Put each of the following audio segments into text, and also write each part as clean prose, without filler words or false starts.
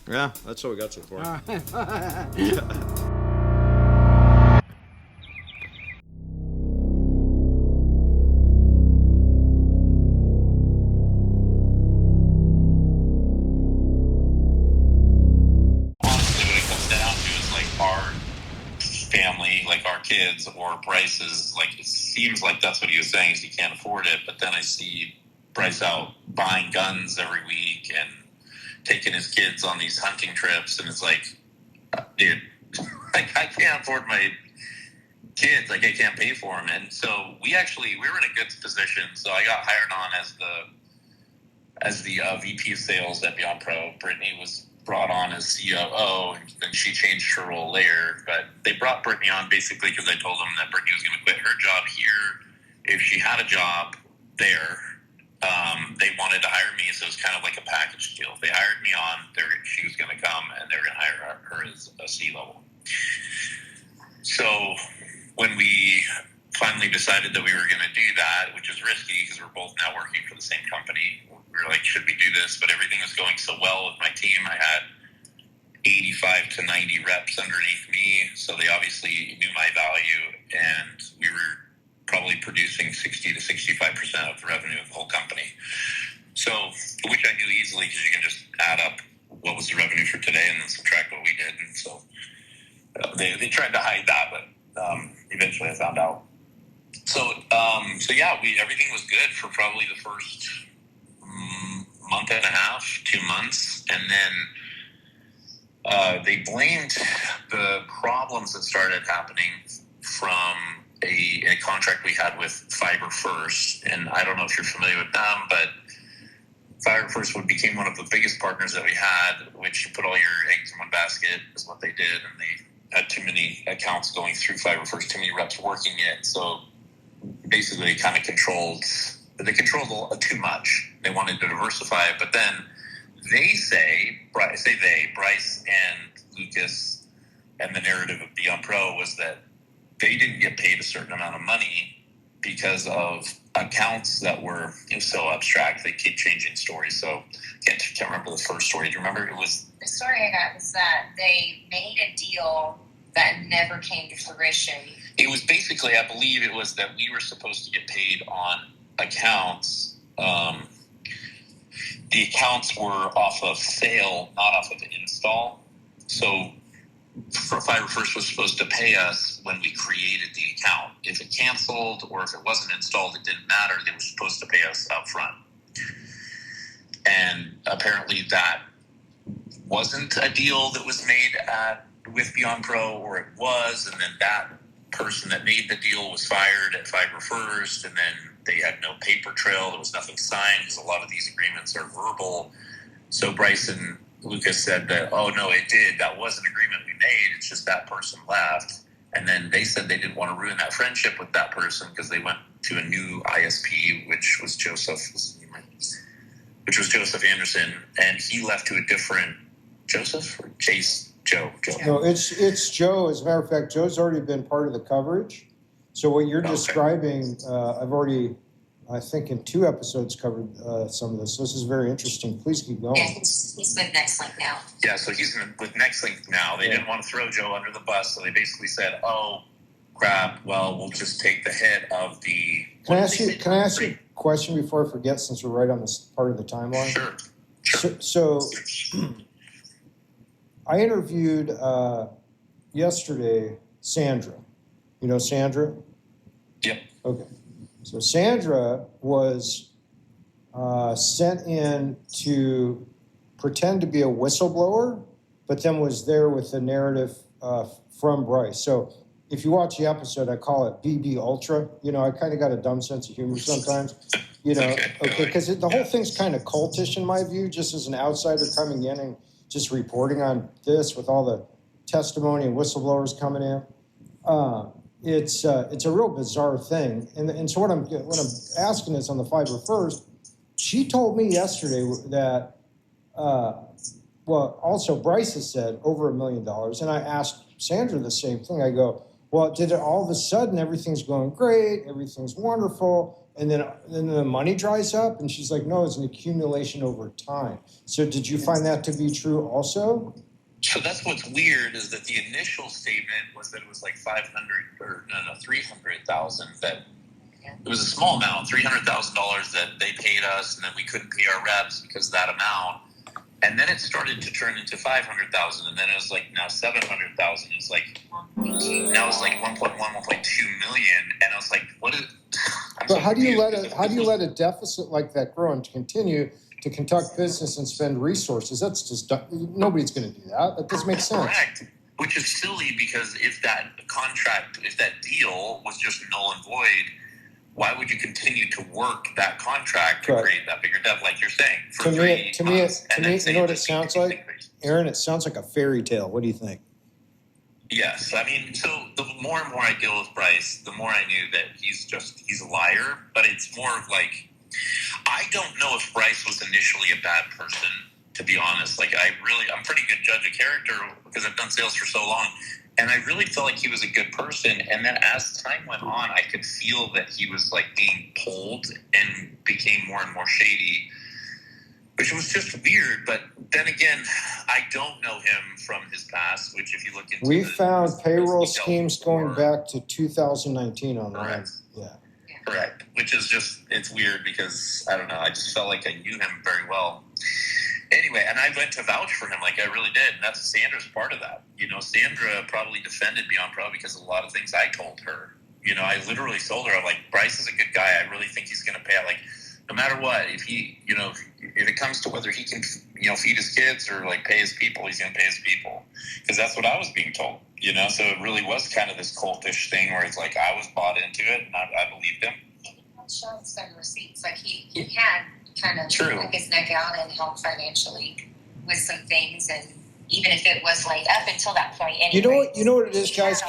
Yeah, that's what we got so far. Honestly, what it comes down to is like our family, like our kids, or Bryce's. Like it seems like that's what he was saying is he can't afford it. But then I see Bryce out buying guns every week and taking his kids on these hunting trips, and it's like, dude, like I can't afford my kids. Like I can't pay for them, and so we were in a good position. So I got hired on as the VP of sales at Beyond Pro. Brittany was brought on as COO, and then she changed her role later. But they brought Brittany on basically because I told them that Brittany was going to quit her job here if she had a job there. They wanted to hire me, so it was kind of like a package deal. They hired me on, she was going to come, and they were going to hire her as a C-level. So when we finally decided that we were going to do that, which is risky because we're both now working for the same company, we were like, should we do this? But everything was going so well with my team. I had 85 to 90 reps underneath me, so they obviously knew my value, and we were probably producing 60 to 65% of the revenue of the whole company. So, which I knew easily because you can just add up what was the revenue for today and then subtract what we did. And so they tried to hide that, but eventually I found out. So yeah, everything was good for probably the first month and a half, 2 months, and then they blamed the problems that started happening from a contract we had with Fiber First, and I don't know if you're familiar with them, but Fiber First became one of the biggest partners that we had, which you put all your eggs in one basket is what they did, and they had too many accounts going through Fiber First, too many reps working it, so basically kind of controlled too much. They wanted to diversify, but then Bryce and Lucas, and the narrative of Beyond Pro was that they didn't get paid a certain amount of money because of accounts that were so abstract. They keep changing stories. So can't remember the first story. Do you remember? It was the story I got was that they made a deal that never came to fruition. It was basically, I believe it was that we were supposed to get paid on accounts. The accounts were off of sale, not off of install. So Fiber First was supposed to pay us when we created the account. If it canceled or if it wasn't installed, it didn't matter. They were supposed to pay us up front. And apparently that wasn't a deal that was made with Beyond Pro, or it was, and then that person that made the deal was fired at Fiber First, and then they had no paper trail. There was nothing signed because a lot of these agreements are verbal. So Bryce and Lucas said that, oh, no, it did. That was an agreement we made. It's just that person left. And then they said they didn't want to ruin that friendship with that person because they went to a new ISP, which was Joseph Anderson. And he left to a different Joseph or Chase? Joe. No, it's Joe. As a matter of fact, Joe's already been part of the coverage. So what you're describing, I've already, I think in 2 episodes covered some of this. So this is very interesting. Please keep going. Yeah, he's with NextLink now. Yeah, so he's with NextLink now. They didn't want to throw Joe under the bus, so they basically said, "Oh, crap. Well, we'll just take the hit of the." Can I ask you a question before I forget? Since we're right on this part of the timeline. Sure. So I interviewed yesterday Sandra. You know Sandra? Yep. Okay. So Sandra was sent in to pretend to be a whistleblower, but then was there with the narrative from Bryce. So if you watch the episode, I call it BB Ultra. You know, I kind of got a dumb sense of humor sometimes. You know, okay, because the whole thing's kind of cultish in my view, just as an outsider coming in and just reporting on this with all the testimony and whistleblowers coming in. It's a real bizarre thing. And so what I'm asking is on the Fiber First, she told me yesterday that, well, also Bryce has said over $1 million. And I asked Sandra the same thing. I go, Well, did it all of a sudden everything's going great, everything's wonderful, and then the money dries up? And she's like, no, it's an accumulation over time. So did you find that to be true also? So that's what's weird is that the initial statement was that it was like 500 or no 300,000 that it was a small amount, $300,000 that they paid us, and then we couldn't pay our reps because of that amount. And then it started to turn into 500,000, and then it was like now 700,000. It's like now it's like 1.1, 1.2 million, and I was like, what is? But how do you let a deficit like that grow and continue to conduct business and spend resources? That's just nobody's going to do that. That doesn't make sense. Correct. Which is silly because if that deal was just null and void, why would you continue to work that contract to create that bigger debt, like you're saying? To me, you know what it sounds like, Aaron? It sounds like a fairy tale. What do you think? Yes, I mean, so the more and more I deal with Bryce, the more I knew that he's a liar. But it's more of like, I don't know if Bryce was initially a bad person, to be honest. Like, I'm pretty good judge of character because I've done sales for so long. And I really felt like he was a good person. And then as time went on, I could feel that he was like being pulled and became more and more shady, which was just weird. But then again, I don't know him from his past, which if you look into we found payroll schemes going back to 2019 on that. Correct. Yeah. Correct. Which is just, it's weird because, I don't know, I just felt like I knew him very well. Anyway, and I went to vouch for him, like I really did. And that's Sandra's part of that. You know, Sandra probably defended Beyond Pro because of a lot of things I told her. You know, I literally told her, I'm like, Bryce is a good guy. I really think he's going to pay out. Like, no matter what, if he, you know, if it comes to whether he can, you know, feed his kids or like pay his people, he's going to pay his people. Because that's what I was being told, you know? So it really was kind of this cultish thing where it's like I was bought into it and I believed him. He had shown some receipts. Like he had kind of put his neck out and helped financially with some things, and even if it was like up until that point, anyway. You know what it is, guys.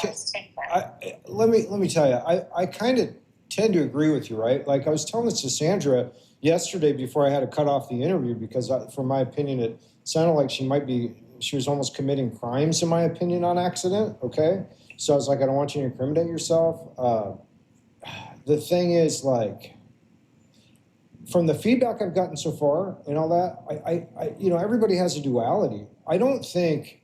Let me tell you. I kind of tend to agree with you, right? Like I was telling this to Sandra yesterday before I had to cut off the interview because, from my opinion, it sounded like she was almost committing crimes, in my opinion, on accident. Okay, so I was like, I don't want you to incriminate yourself. The thing is, like, from the feedback I've gotten so far and all that, I you know, everybody has a duality. I think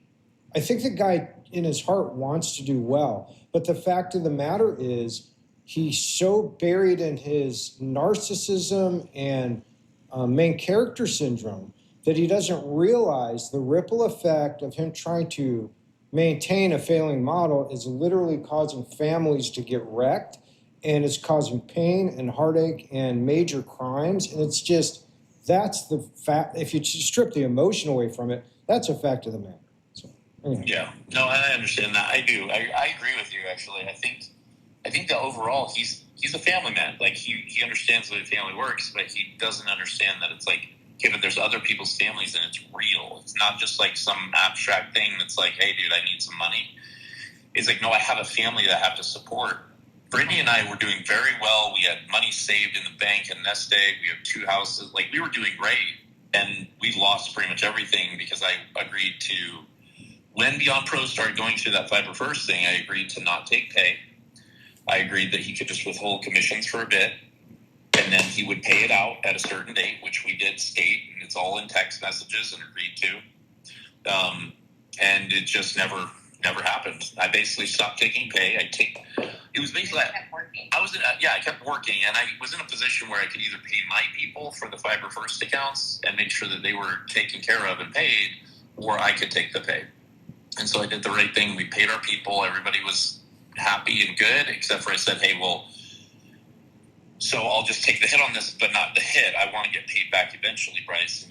the guy in his heart wants to do well, but the fact of the matter is he's so buried in his narcissism and main character syndrome that he doesn't realize the ripple effect of him trying to maintain a failing model is literally causing families to get wrecked. And it's causing pain and heartache and major crimes. And it's just, that's the fact. If you strip the emotion away from it, that's a fact of the matter. So, anyway. Yeah, no, I understand that. I do. I agree with you, actually. I think that overall he's a family man. Like he understands the way family works, but he doesn't understand that it's like, okay, but there's other people's families and it's real. It's not just like some abstract thing that's like, hey, dude, I need some money. It's like, no, I have a family that I have to support. Brittany and I were doing very well. We had money saved in the bank and nest egg. We have 2 houses. Like, we were doing great. And we lost pretty much everything because I agreed to, when Beyond Pro started going through that Fiber First thing, I agreed to not take pay. I agreed that he could just withhold commissions for a bit. And then he would pay it out at a certain date, which we did state. And it's all in text messages and agreed to. And it just never happened. I basically stopped taking pay. It was basically, I kept working, and I was in a position where I could either pay my people for the Fiber First accounts and make sure that they were taken care of and paid, or I could take the pay. And so I did the right thing. We paid our people. Everybody was happy and good, except for I said, hey, well, so I'll just take the hit on this, but not the hit. I want to get paid back eventually, Bryce.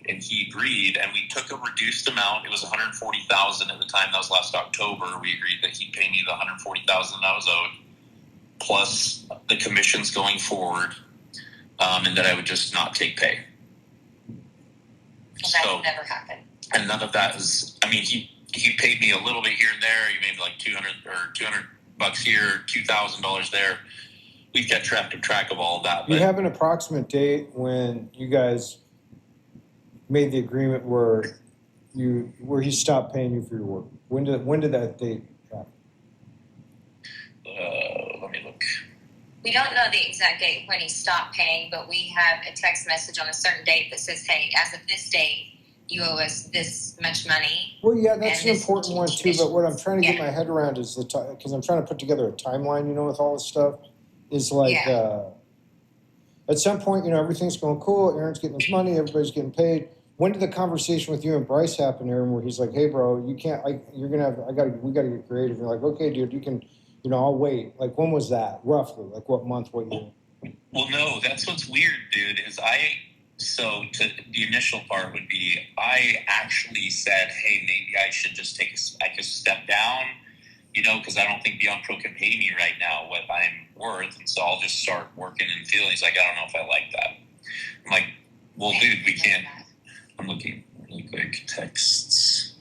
And he agreed, and we took a reduced amount. It was $140,000 at the time. That was last October. We agreed that he'd pay me the $140,000 that I was owed, plus the commissions going forward, and that I would just not take pay. That never happened. And none of that is. I mean, he paid me a little bit here and there. He made like $200 here, $2,000 there. We've kept track of all of that. You have an approximate date when you guys made the agreement where he stopped paying you for your work? When did that date happen? We don't know the exact date when he stopped paying, but we have a text message on a certain date that says, hey, as of this date, you owe us this much money. Well, yeah, that's the important one too. But what I'm trying to get my head around is because I'm trying to put together a timeline, with all this stuff, is like at some point, everything's going cool. Aaron's getting his money. Everybody's getting paid. When did the conversation with you and Bryce happen, Aaron, where he's like, "Hey, bro, you can't. We got to get creative." And you're like, "Okay, dude, you can. I'll wait." Like, when was that roughly? Like, what month? What year? Well, no, that's what's weird, dude. The initial part would be I actually said, "Hey, maybe I should just take a step down." Because I don't think Beyond Pro can pay me right now what I'm worth, and so I'll just start working in the field. He's like, I don't know if I like that. I'm like, well, dude, we can't. I'm looking really quick. Texts.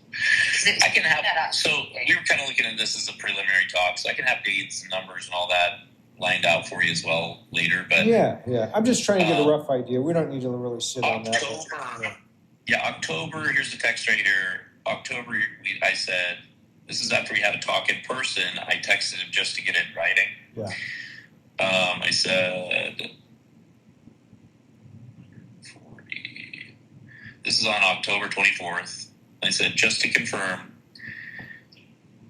I can have. So we were kind of looking at this as a preliminary talk, so I can have dates and numbers and all that lined out for you as well later. But yeah, I'm just trying to get a rough idea. We don't need to really sit on that. October. Here's the text right here. October. I said. This is after we had a talk in person. I texted him just to get it in writing. Yeah. I said, 40. This is on October 24th. I said, just to confirm,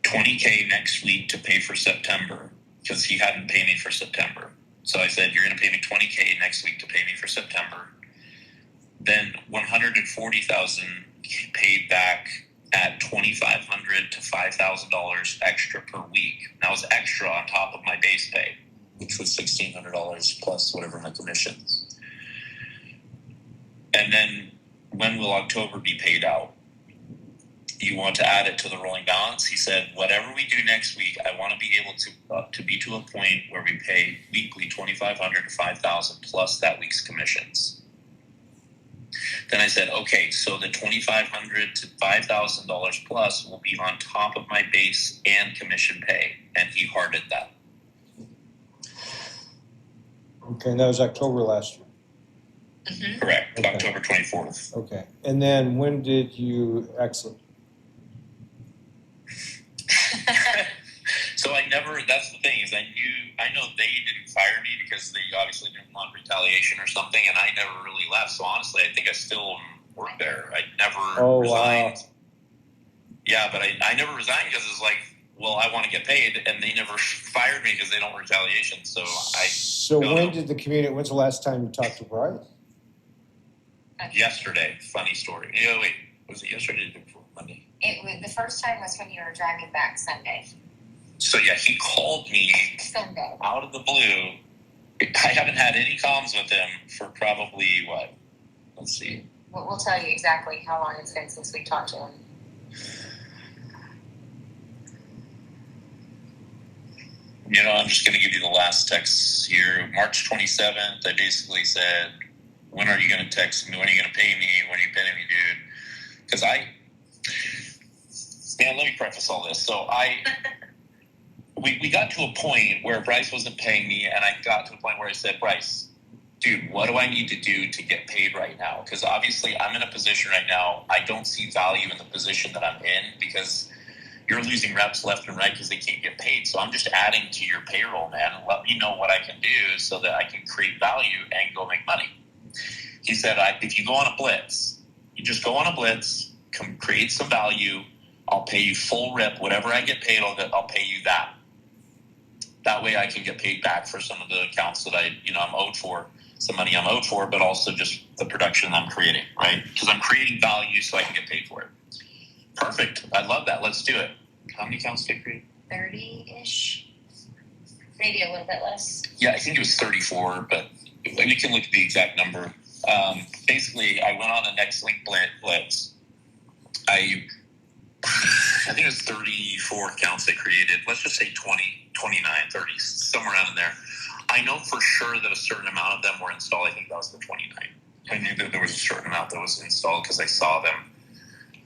$20K next week to pay for September, because he hadn't paid me for September. So I said, you're going to pay me $20K next week to pay me for September. Then $140,000 paid back at $2,500 to $5,000 extra per week. That was extra on top of my base pay, which was $1,600 plus whatever my commissions. And then when will October be paid out? You want to add it to the rolling balance? He said, whatever we do next week, I want to be able to be to a point where we pay weekly $2,500 to $5,000 plus that week's commissions. Then I said, okay, so the $2,500 to $5,000 plus will be on top of my base and commission pay, and he hearted that. Okay, and that was October last year. Mm-hmm. Correct, okay. October 24th. Okay, and then when did you exit? So that's the thing, is I know they didn't fire me because they obviously didn't want retaliation or something, and I never really left. So honestly, I think I still work there. I never resigned. Wow. Yeah, but I never resigned because it's like, well, I want to get paid, and they never fired me because they don't retaliation. So when's the last time you talked to Bryce? Yesterday. Funny story. Wait, was it yesterday or the day before? Monday? The first time was when you were driving back Sunday. So yeah, he called me Sunday out of the blue. I haven't had any comms with him for probably what? Let's see. We'll tell you exactly how long it's been since we talked to him. I'm just going to give you the last text here. March 27th, I basically said, when are you going to text me? When are you going to pay me? When are you paying me, dude? Because let me preface all this. So we got to a point where Bryce wasn't paying me, and I got to a point where I said, Bryce, dude, what do I need to do to get paid right now? Because obviously I'm in a position right now, I don't see value in the position that I'm in because you're losing reps left and right because they can't get paid. So I'm just adding to your payroll, man. Let me know what I can do so that I can create value and go make money. He said, if you go on a blitz, you just go on a blitz, create some value, I'll pay you full rip. Whatever I get paid, I'll pay you that. That way I can get paid back for some of the accounts that I'm owed for, some money I'm owed for, but also just the production I'm creating, right? Because I'm creating value so I can get paid for it. Perfect. I love that. Let's do it. How many accounts did you create? 30-ish. Maybe a little bit less. Yeah, I think it was 34, but we can look at the exact number. Basically, I went on the next link blitz. I think it was 34 accounts they created. Let's just say 20, 29, 30, somewhere around in there. I know for sure that a certain amount of them were installed. I think that was the 29. I knew that there was a certain amount that was installed because I saw them.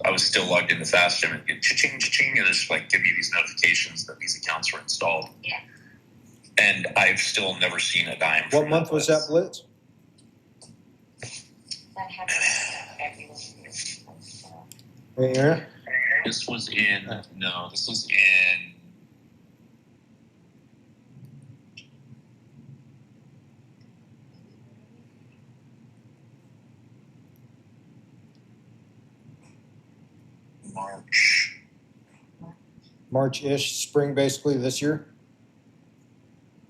I was still logged into FastGym and get cha-ching, cha-ching, and just give me these notifications that these accounts were installed. Yeah. And I've still never seen a dime. What month was that blitz? That happened every year. Hey, Aaron? This was in March-ish, spring basically this year?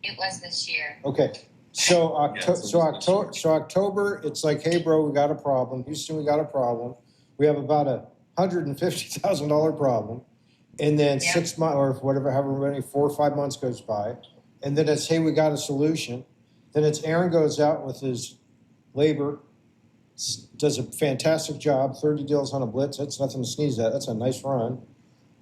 It was this year. Okay. So October, it's like, hey, bro, we got a problem. Houston, we got a problem. We have about $150,000 problem. And then 6 months or whatever, however many, 4 or 5 months goes by. And then it's, hey, we got a solution. Then it's Aaron goes out with his labor, does a fantastic job, 30 deals on a blitz. That's nothing to sneeze at. That's a nice run.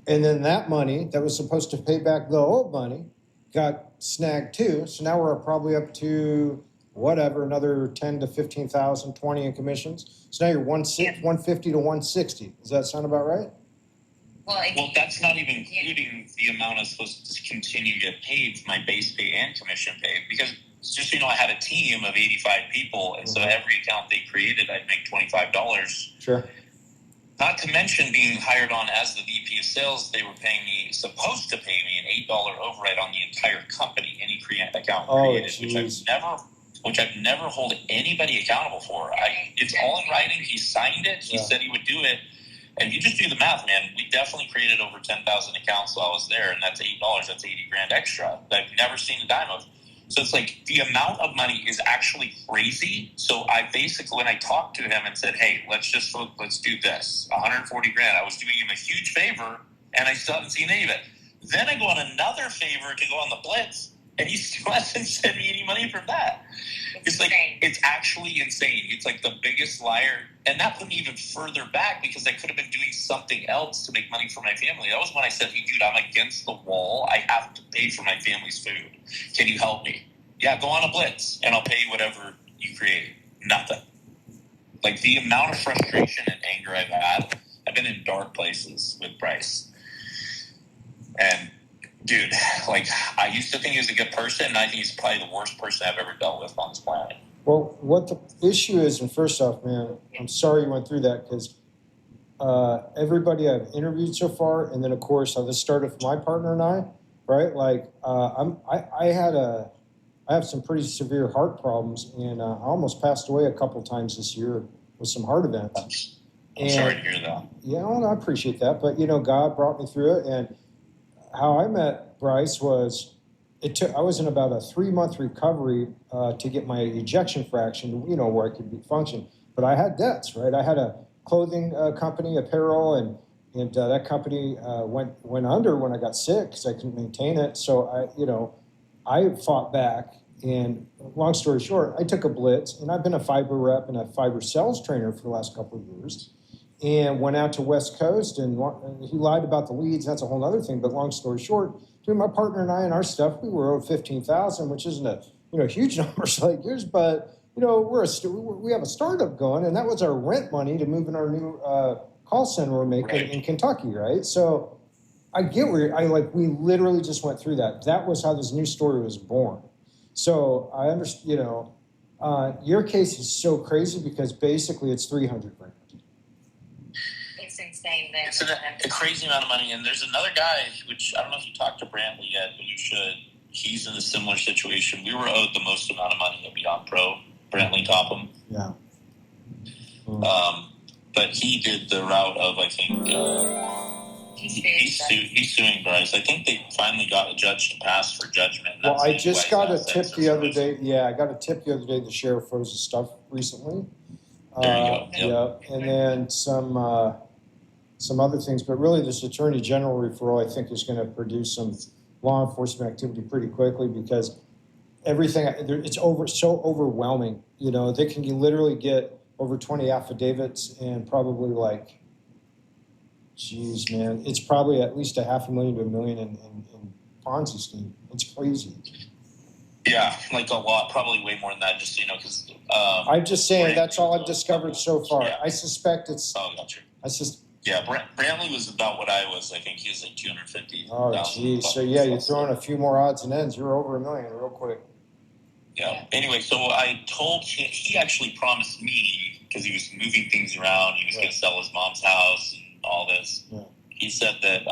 And then that money that was supposed to pay back the old money got snagged too. So now we're probably up to whatever, another 10 to 15,000, 20 in commissions. So now you're 150 to 160. Does that sound about right? Well, that's not even including the amount I'm supposed to continue to get paid for my base pay and commission pay. Because just so you know, I had a team of 85 people, and so every account they created, I'd make $25. Sure. Not to mention being hired on as the VP of sales, they were supposed to pay me an $8 override on the entire company, any account created, which I've never held anybody accountable for. It's all in writing. He signed it. He said he would do it. And you just do the math, man. We definitely created over 10,000 accounts while I was there, and that's $8. That's $80,000 extra that I've never seen a dime of. So it's like the amount of money is actually crazy. So I basically, when I talked to him and said, hey, let's do this, $140,000, I was doing him a huge favor, and I still haven't seen any of it. Then I go on another favor to go on the blitz, and he still hasn't sent me any money from that. It's like, it's actually insane. It's like the biggest liar. And that put me even further back because I could have been doing something else to make money for my family. That was when I said, hey, dude, I'm against the wall. I have to pay for my family's food. Can you help me? Yeah, go on a blitz and I'll pay you whatever you create. Nothing. Like the amount of frustration and anger I've had, I've been in dark places with Bryce. And dude, like I used to think he was a good person, and I think he's probably the worst person I've ever dealt with on this planet. Well, what the issue is, and first off, man, I'm sorry you went through that because everybody I've interviewed so far, and then of course this started with my partner and I, right? Like I have some pretty severe heart problems, and I almost passed away a couple times this year with some heart events. I'm sorry to hear that. Yeah, well, I appreciate that, but God brought me through it, and how I met Bryce was I was in about a 3-month recovery to get my ejection fraction, where I could function. But I had debts, right? I had a clothing company, apparel, and that company went under when I got sick because I couldn't maintain it. So I fought back. And long story short, I took a blitz, and I've been a fiber rep and a fiber sales trainer for the last couple of years. And went out to West Coast, and he lied about the leads. That's a whole other thing. But long story short, my partner and I and our stuff, we were owed $15,000, which isn't a huge number like yours, but we have a startup going, and that was our rent money to move in our new call center we're making in Kentucky, right? So I get we literally just went through that. That was how this new story was born. So I understand. Your case is so crazy because basically it's $300,000. It's insane. It's a crazy amount of money. And there's another guy, which I don't know if you talked to Brantley yet, but you should. He's in a similar situation. We were owed the most amount of money at Beyond Pro. Brantley Topham. Yeah. But he did the route of, I think, he's suing Bryce. I think they finally got a judge to pass for judgment. Well, I just got a tip the other day. Yeah, I got a tip the other day. The sheriff froze his stuff recently. There you go. Yep. And then some other things, but really this attorney general referral I think is going to produce some law enforcement activity pretty quickly because everything it's so overwhelming. They can literally get over 20 affidavits and probably geez, man, it's probably at least $500,000 to $1 million in Ponzi scheme. It's crazy. Yeah, like a lot, probably way more than that. Just because I'm just saying that's all I've discovered so far. Yeah. I suspect it's. Oh, gotcha. Yeah, Brantley was about what I was. I think he was like 250. Oh, geez. So yeah, you're throwing a few more odds and ends. You're over $1 million real quick. Yeah. Anyway, so I told him, he actually promised me, because he was moving things around, he was going to sell his mom's house and all this. Yeah. He said that,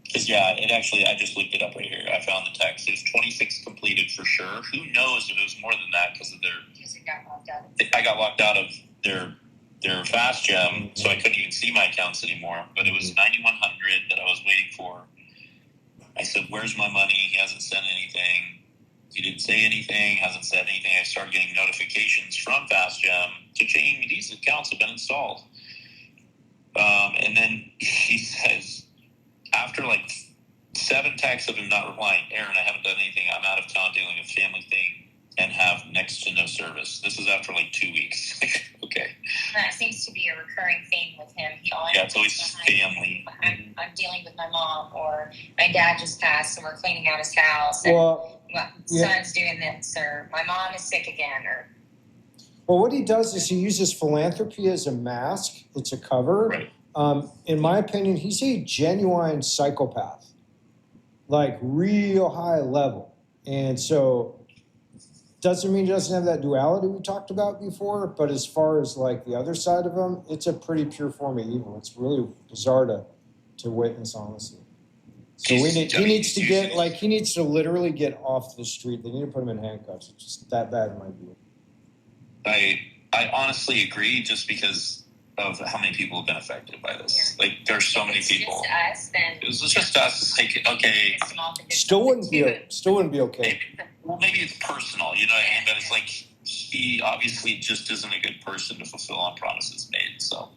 because it actually, I just looked it up right here. I found the text. It was 26 completed for sure. Who knows if it was more than that because of their. Because it got locked out. I got locked out of their their fast gem, so I couldn't even see my accounts anymore. But it was 9,100 that I was waiting for. I said, "Where's my money?" He hasn't sent anything. He didn't say anything. Hasn't said anything. I started getting notifications from Fast Gem to change. These accounts have been installed. And then he says, after like 7 texts of him not replying, "Aaron, I haven't done anything. I'm out of town dealing with a family thing and have next to no service." This is after like 2 weeks. Okay. That seems to be a recurring theme with him. He always it's always family. I'm dealing with my mom, or my dad just passed and we're cleaning out his house. And my son's doing this, or my mom is sick again, or. Well, what he does is he uses philanthropy as a mask. It's a cover. Right. In my opinion, he's a genuine psychopath, like real high level. And so doesn't mean he doesn't have that duality we talked about before, but as far as like the other side of him, it's a pretty pure form of evil. It's really bizarre to witness, honestly. So he needs to literally get off the street. They need to put him in handcuffs. It's just that bad in my view. I honestly agree, just because of how many people have been affected by this. Yeah. Like, there's so many people. Just us, then it was just us. It's like, okay, still wouldn't be okay. Maybe it's personal, you know what I mean? But it's like, he obviously just isn't a good person to fulfill on promises made. So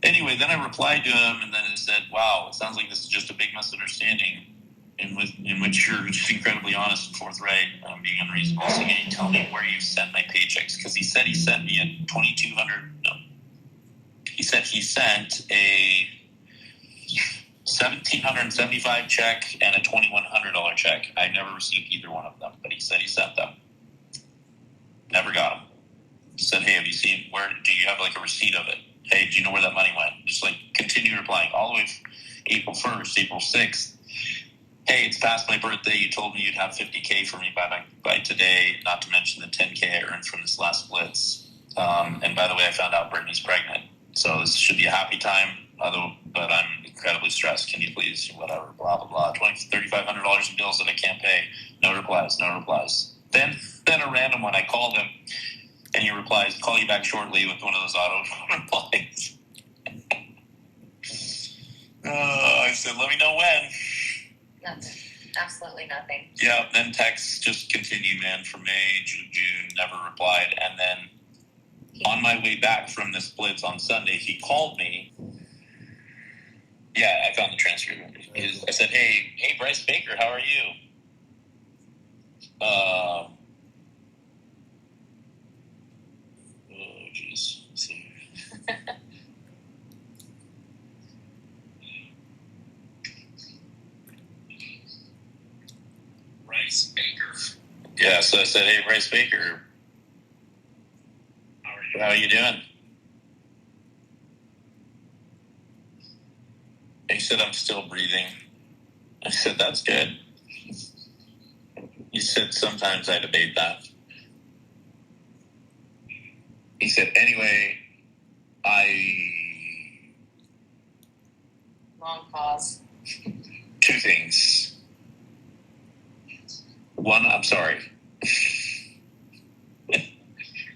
anyway, then I replied to him, and then it said, "Wow, it sounds like this is just a big misunderstanding in which you're just incredibly honest and forthright, being unreasonable. So can you tell me where you sent my paychecks?" Because he said he sent me a $2,200. No, he said he sent a $1,775 check and a $2,100 check. I never received either one of them, but he said he sent them. Never got them. He said, "Hey, have you seen where? Do you have like a receipt of it? Hey, do you know where that money went?" Just like continue replying all the way April 1st, April 6th. "Hey, it's past my birthday. You told me you'd have $50K for me by today, not to mention the $10K I earned from this last blitz. And by the way, I found out Brittany's pregnant. So this should be a happy time, but I'm incredibly stressed. Can you please," whatever, blah, blah, blah. $3,500 in bills that I can't pay. No replies. Then a random one, I called him, and he replies, "Call you back shortly," with one of those auto replies. I said, "Let me know when." Nothing. Absolutely nothing. Yeah, then texts just continued, man, from May, June, never replied. And then on my way back from this blitz on Sunday, he called me. Yeah, I found the transcript. I said, hey, Bryce Baker, how are you? Oh, jeez. Let's see. Bryce Baker. Yeah, so I said, "Hey, Bryce Baker, how are you doing?" He said, "I'm still breathing." I said, "That's good." He said, "Sometimes I debate that." He said, "Anyway, Long pause. 2 things. 1, I'm sorry.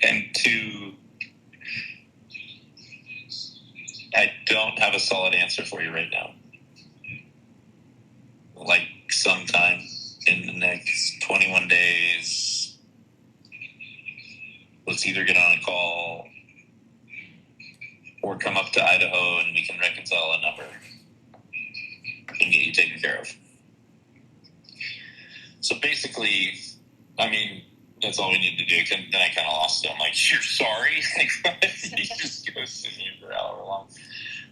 And 2, I don't have a solid answer for you right now. Like sometime in the next 21 days, let's either get on a call or come up to Idaho and we can reconcile a number and get you taken care of." So basically, I mean, that's all we need to do. Then I kind of lost it. I'm like, "You're sorry?" He just goes to me for however long.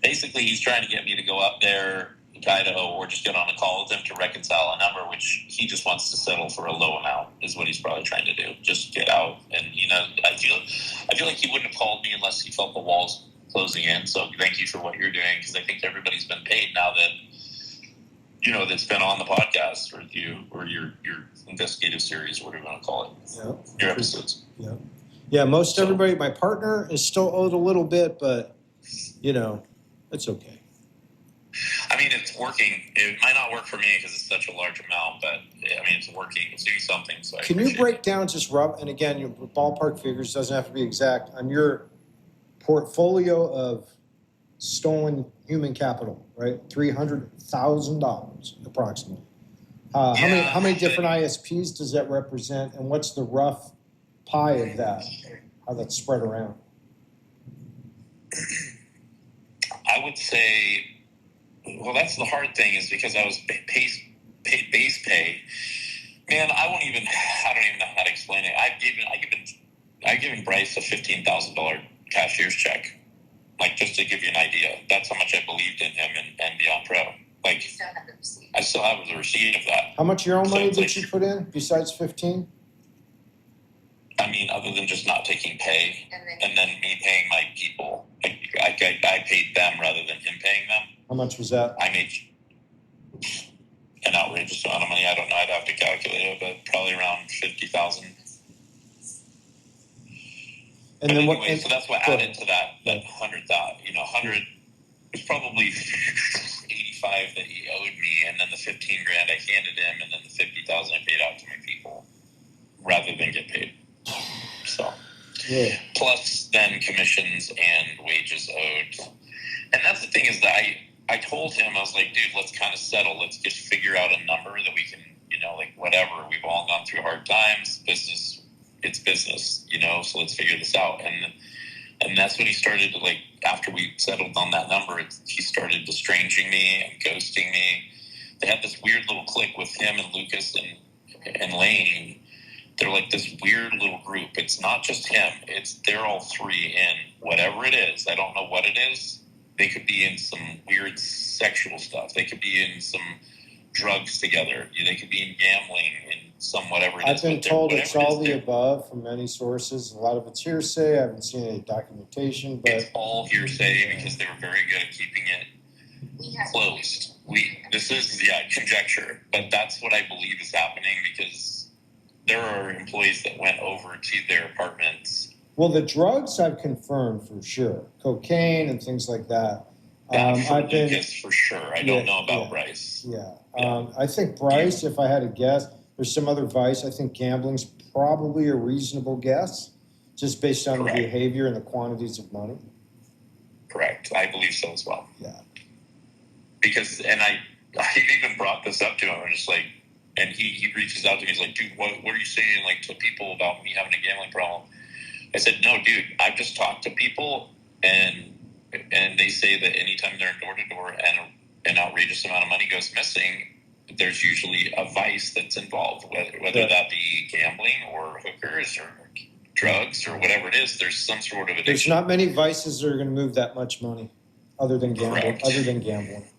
Basically, he's trying to get me to go up there to Idaho or just get on a call with him to reconcile a number, which he just wants to settle for a low amount is what he's probably trying to do. Just get out. And, I feel like he wouldn't have called me unless he felt the walls closing in. So thank you for what you're doing, because I think everybody's been paid now that, that's been on the podcast or your investigative series, or whatever you want to call it. Yeah. Your episodes. Yeah. Yeah. Everybody, my partner is still owed a little bit, but it's okay. I mean, it's working. It might not work for me because it's such a large amount, but I mean, it's working. It's doing something. So can you break down just rough, and again, your ballpark figures, doesn't have to be exact, on your portfolio of stolen human capital, right? $300,000 approximately. How many different ISPs does that represent, and what's the rough pie of that? How that's spread around? I would say, well, that's the hard thing, is because I was base pay. Man, I don't even know how to explain it. I've given Bryce a $15,000 cashier's check, like, just to give you an idea. That's how much I believed in him and Beyond Pro. Like, I still have the receipt of that. How much of your own money did you put in besides 15? I mean, other than just not taking pay, and then me paying my people, I paid them rather than him paying them. How much was that? I made an outrageous amount of money. I don't know. I'd have to calculate it, but probably around 50,000. And then anyway, so that's what added to that 100,000. 100 was probably 85 that he owed me, and then the 15 grand I handed him, and then the 50,000 I paid out to my people, rather than get paid. So, yeah. Plus then commissions and wages owed. And that's the thing, is that I told him, I was like, dude, let's kind of settle. Let's just figure out a number that we can, like, whatever. We've all gone through hard times. Business, it's business, so let's figure this out. And that's when he started to, like, after we settled on that number, he started estranging me and ghosting me. They had this weird little clique with him and Lucas and Lane. They're like this weird little group. It's not just him. They're all three in whatever it is. I don't know what it is. They could be in some weird sexual stuff. They could be in some drugs together. They could be in gambling and some whatever it is. I've been told it's all the above from many sources. A lot of it's hearsay. I haven't seen any documentation, but it's all hearsay because they were very good at keeping it closed. This is conjecture, but that's what I believe is happening, because there are employees that went over to their apartments. Well, the drugs I've confirmed for sure, cocaine and things like that. I've been for sure. I don't know about Bryce. Yeah. I think Bryce, if I had to guess, there's some other vice. I think gambling's probably a reasonable guess, just based on the behavior and the quantities of money. Correct. I believe so as well. Yeah. Because, and I even brought this up to him. I'm just like, and he reaches out to me. He's like, dude, what are you saying, like, to people about me having a gambling problem? I said, no, dude, I've just talked to people, and they say that anytime they're door to door and an outrageous amount of money goes missing, there's usually a vice that's involved, whether that be gambling or hookers or drugs or whatever it is. There's some sort of addiction. There's not many vices that are going to move that much money, other than gambling.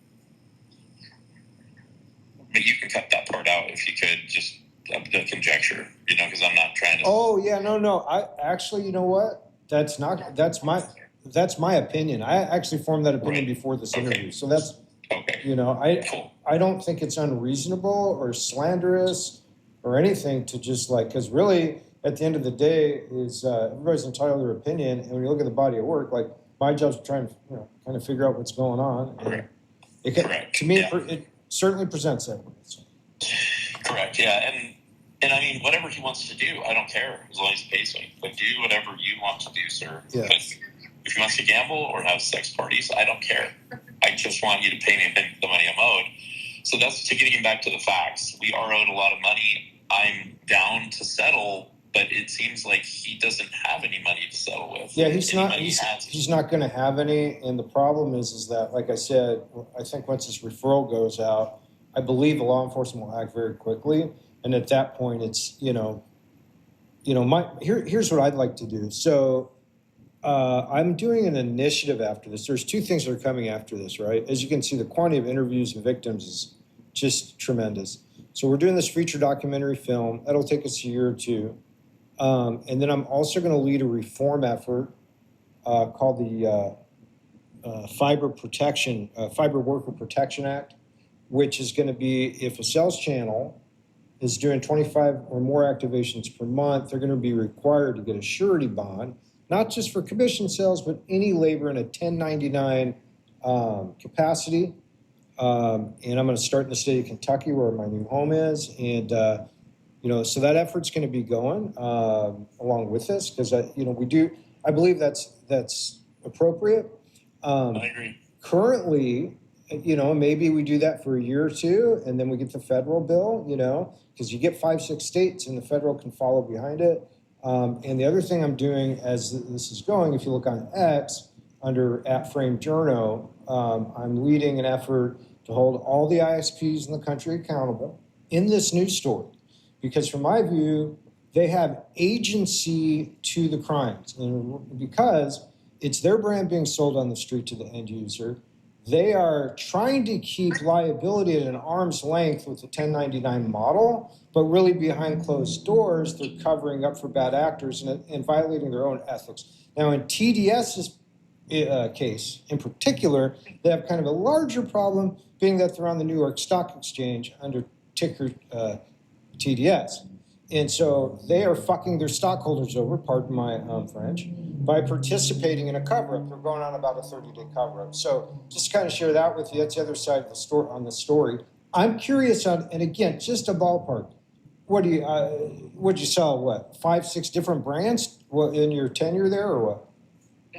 But you can cut that part out if you could, just the conjecture, because I'm not trying to. Oh yeah, no. I actually, you know what? That's my opinion. I actually formed that opinion before this interview. So that's okay. I don't think it's unreasonable or slanderous or anything to just, like, because really at the end of the day is everybody's entitled to their opinion, and when you look at the body of work, like, my job's to try and kind of figure out what's going on. Correct. To me, it certainly presents that way. Correct. Yeah, and I mean, whatever he wants to do, I don't care, as long as he pays me. But do whatever you want to do, sir. Yeah. If he wants to gamble or have sex parties, I don't care. I just want you to pay me the money I'm owed. So that's to getting back to the facts. We are owed a lot of money. I'm down to settle, but it seems like he doesn't have any money to settle with. Yeah, he's not going to have any. And the problem is that, like I said, I think once this referral goes out, I believe the law enforcement will act very quickly. And at that point, it's, here's what I'd like to do. So I'm doing an initiative after this. There's two things that are coming after this, right? As you can see, the quantity of interviews and victims is just tremendous. So we're doing this feature documentary film. That'll take us a year or two. And then I'm also going to lead a reform effort called the Fiber Worker Protection Act, which is going to be, if a sales channel is doing 25 or more activations per month, they're going to be required to get a surety bond, not just for commission sales, but any labor in a 1099 capacity. And I'm going to start in the state of Kentucky, where my new home is. And, so that effort's going to be going along with this, because, I believe that's appropriate. I agree. Currently, maybe we do that for a year or two, and then we get the federal bill, because you get 5-6 states and the federal can follow behind it. And the other thing I'm doing as this is going, if you look on X under @FrameJourno, I'm leading an effort to hold all the ISPs in the country accountable in this news story. Because from my view, they have agency to the crimes. And because it's their brand being sold on the street to the end user, they are trying to keep liability at an arm's length with the 1099 model, but really behind closed doors, they're covering up for bad actors and violating their own ethics. Now, in TDS's case in particular, they have kind of a larger problem, being that they're on the New York Stock Exchange under ticker TDS. And so they are fucking their stockholders over, pardon my French, by participating in a cover-up. They're going on about a 30-day cover-up. So just to kind of share that with you, that's the other side of the story on the story. I'm curious on, and again, just a ballpark. What'd you sell? What, 5-6 different brands in your tenure there, or what?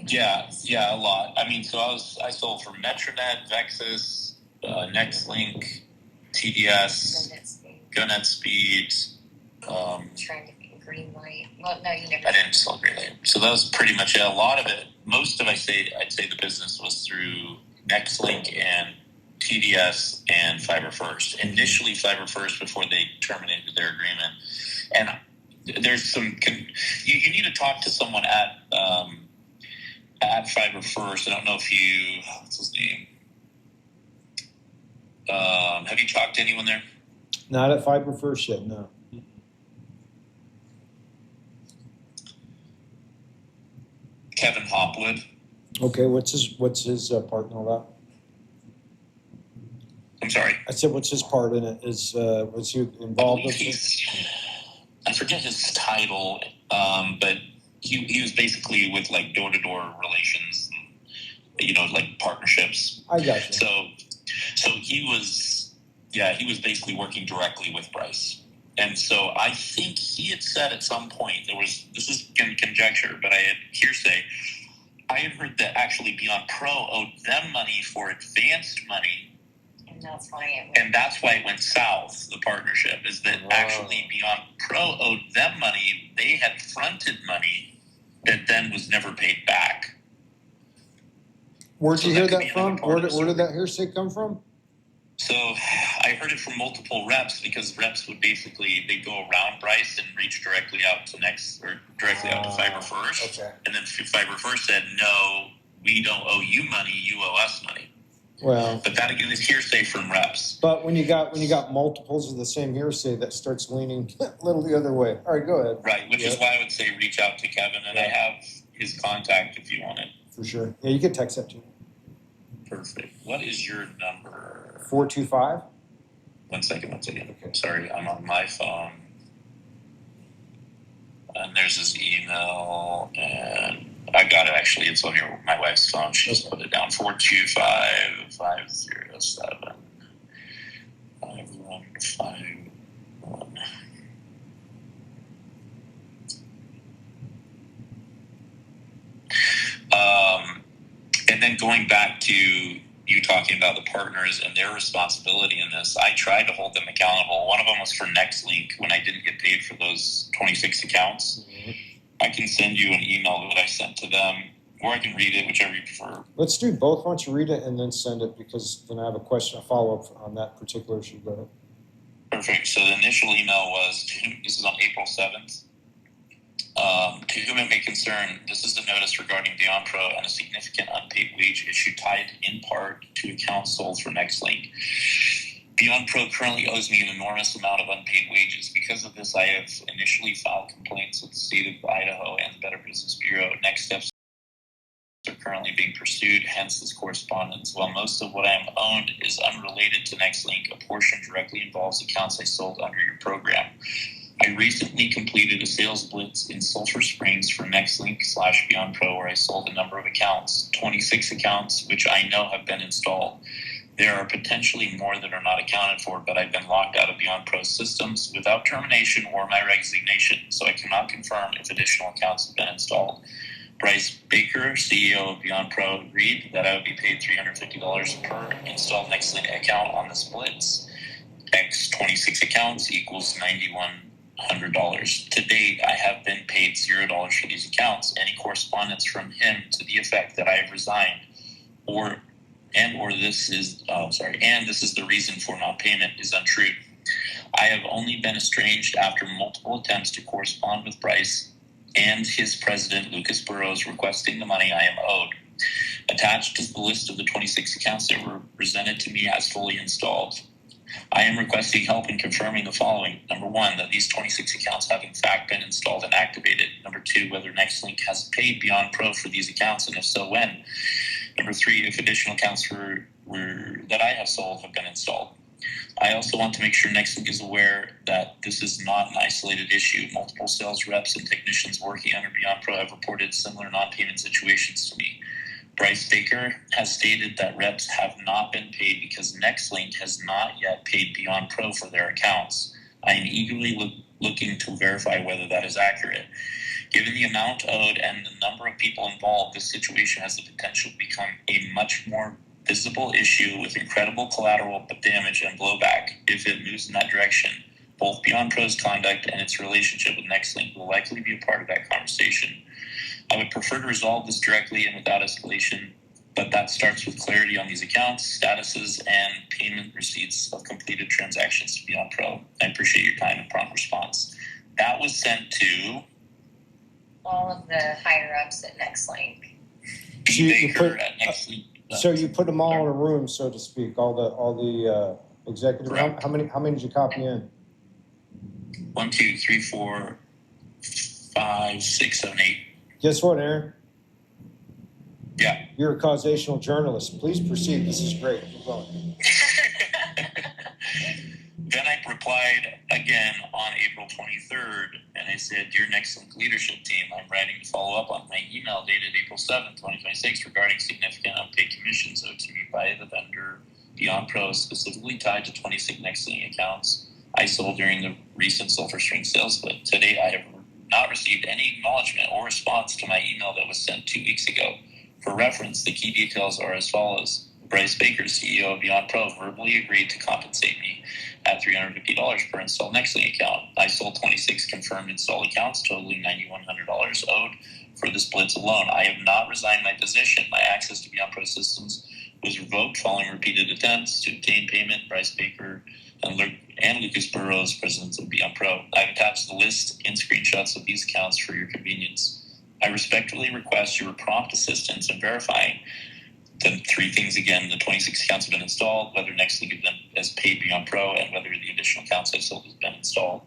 Yeah, a lot. I mean, so I sold for Metronet, Vexus, Nextlink, TDS, GoNet Speed. Trying to be green light. Well, no, you never. I didn't sell green light. So that was pretty much it. A lot of it, most of I'd say the business was through Nextlink and TDS and Fiber First. Initially Fiber First before they terminated their agreement. And there's some, you need to talk to someone at Fiber First. I don't know if what's his name? Have you talked to anyone there? Not at Fiber First yet, no. Kevin Hopwood. Okay, what's his part in all that? I'm sorry. I said, what's his part in it? Was he involved with it? I forget his title, but he was basically with like door-to-door relations, like partnerships. I got you. So he was basically working directly with Bryce. And so I think he had said at some point, this is conjecture, but I had hearsay, I had heard that actually Beyond Pro owed them money for advanced money. And that's why it went south, the partnership, is that actually Beyond Pro owed them money. They had fronted money that then was never paid back. Where'd you hear that from? Where did that hearsay come from? So I heard it from multiple reps, because reps would they'd go around Bryce and reach directly out to Fiber First. Okay. And then Fiber First said, no, we don't owe you money, you owe us money. Well, but that again is hearsay from reps. But when you got multiples of the same hearsay, that starts leaning a little the other way. All right, go ahead. Right, which is why I would say reach out to Kevin, and I have his contact if you want it. For sure. Yeah, you can text that to me. Perfect. What is your number? 425. One second. Okay. Okay. Sorry, I'm on my phone. And there's his email, and I got it actually. It's on my wife's phone. She just put it down. 425-507-5151. And then going back to you talking about the partners and their responsibility in this, I tried to hold them accountable. One of them was for Nextlink when I didn't get paid for those 26 accounts. Mm-hmm. I can send you an email that I sent to them, or I can read it, whichever you prefer. Let's do both. Why don't you read it and then send it, because then I have a follow-up on that particular issue. Go ahead. Perfect. So the initial email was, this is on April 7th. To whom it may concern, this is a notice regarding Beyond Pro and a significant unpaid wage issue tied in part to accounts sold for Nextlink. Beyond Pro currently owes me an enormous amount of unpaid wages. Because of this, I have initially filed complaints with the state of Idaho and the Better Business Bureau. Next steps are currently being pursued, hence this correspondence. While most of what I am owed is unrelated to Nextlink, a portion directly involves accounts I sold under your program. I recently completed a sales blitz in Sulphur Springs for Nextlink/Beyond Pro, where I sold a number of accounts, 26 accounts, which I know have been installed. There are potentially more that are not accounted for, but I've been locked out of Beyond Pro systems without termination or my resignation, so I cannot confirm if additional accounts have been installed. Bryce Baker, CEO of Beyond Pro, agreed that I would be paid $350 per installed Nextlink account on the splits. X 26 accounts equals $9,100. To date, I have been paid $0 for these accounts. Any correspondence from him to the effect that I have resigned, this is the reason for non-payment is untrue. I have only been estranged after multiple attempts to correspond with Bryce and his president, Lucas Burrows, requesting the money I am owed. Attached is the list of the 26 accounts that were presented to me as fully installed. I am requesting help in confirming the following. Number one, that these 26 accounts have in fact been installed and activated. Number two, whether Nextlink has paid Beyond Pro for these accounts, and if so, when. Number three, if additional accounts that I have sold have been installed. I also want to make sure Nextlink is aware that this is not an isolated issue. Multiple sales reps and technicians working under Beyond Pro have reported similar non-payment situations to me. Bryce Baker has stated that reps have not been paid because Nextlink has not yet paid Beyond Pro for their accounts. I am eagerly looking to verify whether that is accurate. Given the amount owed and the number of people involved, this situation has the potential to become a much more visible issue with incredible collateral damage and blowback. If it moves in that direction, both Beyond Pro's conduct and its relationship with Nextlink will likely be a part of that conversation. I would prefer to resolve this directly and without escalation, but that starts with clarity on these accounts, statuses, and payment receipts of completed transactions to Beyond Pro. I appreciate your time and prompt response. That was sent to all of the higher-ups at Nextlink. B. Baker at Nextlink. So you put them all in a room, so to speak, all the executive. How many did you copy in? 1, 2, 3, 4, 5, 6, 7, 8. Guess what, Aaron? Yeah. You're a causational journalist. Please proceed. This is great. Keep going. Then I replied again on April 23rd, and I said, Dear Nextlink leadership team, I'm writing to follow up on my email dated April 7th, 2026 regarding significant unpaid commissions owed to me by the vendor Beyond Pro, specifically tied to 26 Nextlink accounts I sold during the recent Sulfur String sales split. Today, I have not received any acknowledgement or response to my email that was sent 2 weeks ago. For reference, the key details are as follows. Bryce Baker, CEO of Beyond Pro, verbally agreed to compensate me at $350 per installed Nextlink account. I sold 26 confirmed installed accounts, totaling $9,100 owed for the splits alone. I have not resigned my position. My access to Beyond Pro systems was revoked following repeated attempts to obtain payment. Bryce Baker and Lucas Burrows, presidents of Beyond Pro. I've attached the list and screenshots of these accounts for your convenience. I respectfully request your prompt assistance in verifying the three things again: the 26 accounts have been installed, whether Nextlink has paid Beyond Pro, and whether the additional accounts I've sold has been installed.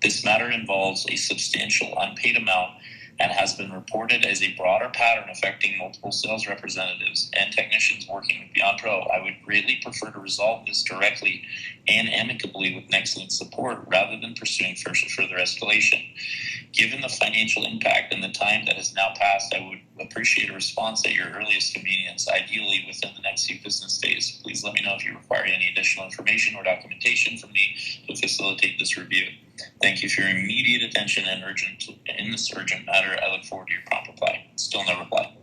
This matter involves a substantial unpaid amount and has been reported as a broader pattern affecting multiple sales representatives and technicians working with Beyond Pro. I would greatly prefer to resolve this directly and amicably with Nextlink's support rather than pursuing further escalation. Given the financial impact and the time that has now passed, I would appreciate a response at your earliest convenience, ideally within the next few business days. Please let me know if you require any additional information or documentation from me to facilitate this review. Thank you for your immediate attention and in this urgent matter. I look forward to your prompt reply. Still no reply.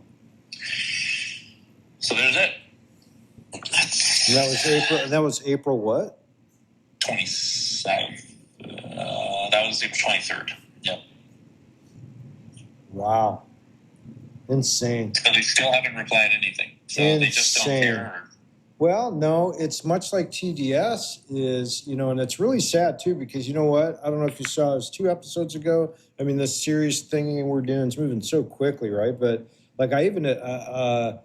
So there's it. That was April what? 27th. That was April 23rd. Yep. Wow. Insane. So they still haven't replied anything. So they just don't care. Well, no, it's much like TDS is, and it's really sad too, because you know what? I don't know if you saw, it was 2 episodes ago. I mean, this series thing we're doing is moving so quickly, right? But like I even, I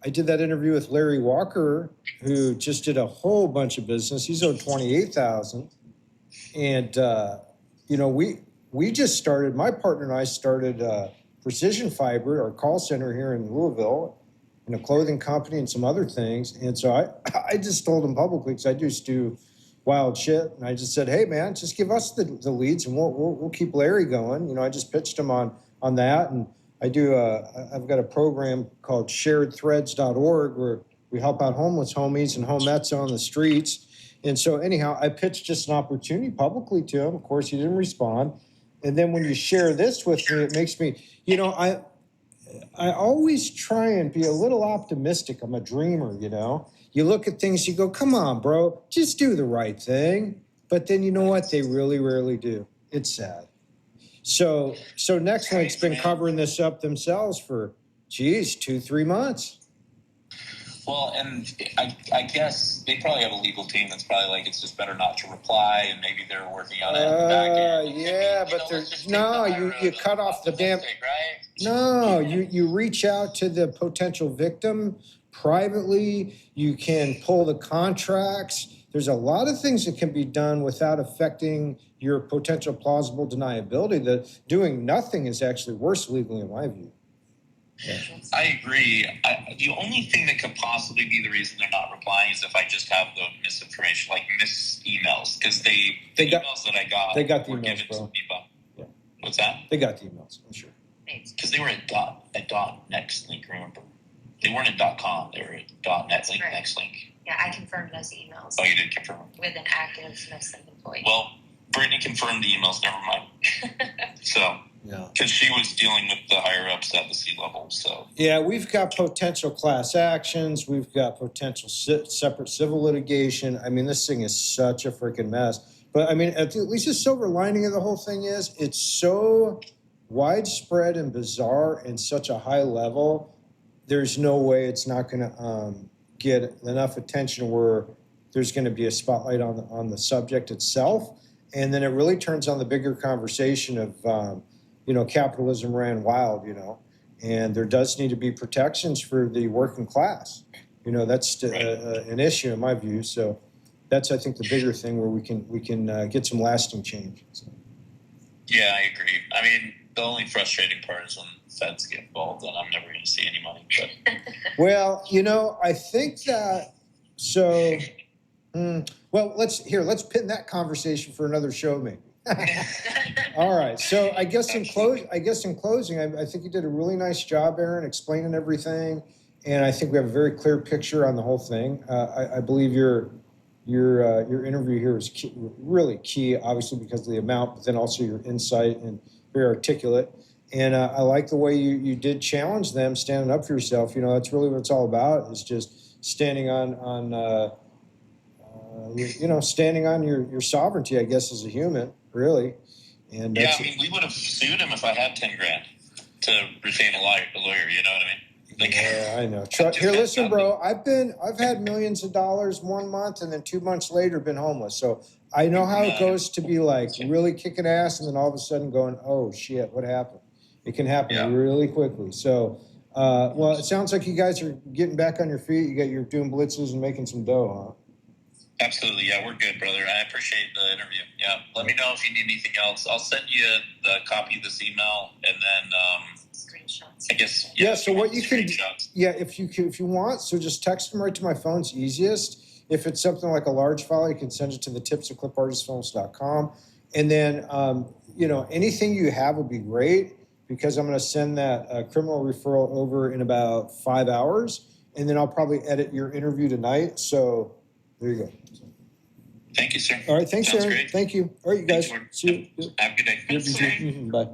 did that interview with Larry Walker, who just did a whole bunch of business. He's owed $28,000. And, we just started, my partner and I started Precision Fiber, our call center here in Louisville, and a clothing company and some other things. And so I just told him publicly, because I just do wild shit. And I just said, hey, man, just give us the leads and we'll keep Larry going. I just pitched him on that. And I've got a program called sharedthreads.org where we help out homeless homies and homettes on the streets. And so anyhow, I pitched just an opportunity publicly to him. Of course, he didn't respond. And then when you share this with me, it makes me, I always try and be a little optimistic. I'm a dreamer, you know. You look at things, you go, come on, bro, just do the right thing. But then you know what? They really rarely do. It's sad. So Nextlink's been covering this up themselves for, 2-3 months. Well, and I guess they probably have a legal team that's probably like, it's just better not to reply, and maybe they're working on it in the back end. Yeah, but there's no, you cut off the damn. Right? No, you reach out to the potential victim privately. You can pull the contracts. There's a lot of things that can be done without affecting your potential plausible deniability. That doing nothing is actually worse legally, in my view. Yeah. I agree. The only thing that could possibly be the reason they're not replying is if I just have the misinformation, like emails, because the emails that I got, they got the were emails, given bro. to me by. Yeah. What's that? They got the emails, I'm sure. Because they were at .nextlink, remember? They weren't at .com. They were at .netlink, right. Nextlink. Yeah, I confirmed those emails. Oh, you did confirm? With an active Nextlink employee. Well, Brittany confirmed the emails, never mind. So, because she was dealing with the higher-ups at the C-level, so. Yeah, we've got potential class actions. We've got potential separate civil litigation. I mean, this thing is such a freaking mess. But, I mean, at least the silver lining of the whole thing is it's so widespread and bizarre and such a high level, there's no way it's not going to get enough attention where there's going to be a spotlight on the subject itself. And then it really turns on the bigger conversation of, capitalism ran wild, and there does need to be protections for the working class. That's an issue in my view. So that's, I think, the bigger thing where we can get some lasting change. So. Yeah, I agree. I mean, the only frustrating part is when feds get involved, and I'm never going to see any money. But. Well, I think that so. Well, let's pin that conversation for another show, maybe. All right. So I guess in closing, I think you did a really nice job, Aaron, explaining everything, and I think we have a very clear picture on the whole thing. I believe your interview here was really key, obviously because of the amount, but then also your insight and very articulate. And I like the way you did challenge them, standing up for yourself. That's really what it's all about, is just standing on standing on your sovereignty, I guess, as a human, really. And yeah, I mean, we would have sued him if I had $10,000 to retain a lawyer. You know what I mean? Yeah, I know. Here, listen, bro. I've had millions of dollars 1 month, and then 2 months later been homeless. So I know how it goes to be like really kicking ass, and then all of a sudden going, oh shit, what happened? It can happen really quickly. So, well, it sounds like you guys are getting back on your feet. You're doing blitzes and making some dough, huh? Absolutely. Yeah, we're good, brother. I appreciate the interview. Yeah. Let me know if you need anything else. I'll send you the copy of this email, and then screenshots. I guess. Yeah. So what you can, if you want, so just text them right to my phone. It's easiest. If it's something like a large file, you can send it to the tips@clipartistfilms.com. And then, anything you have would be great, because I'm going to send that criminal referral over in about 5 hours, and then I'll probably edit your interview tonight. So there you go. Thank you, sir. All right. Thanks, Sounds Aaron. great. Thank you. All right, you guys. Thanks, See you. Have a good day. Bye.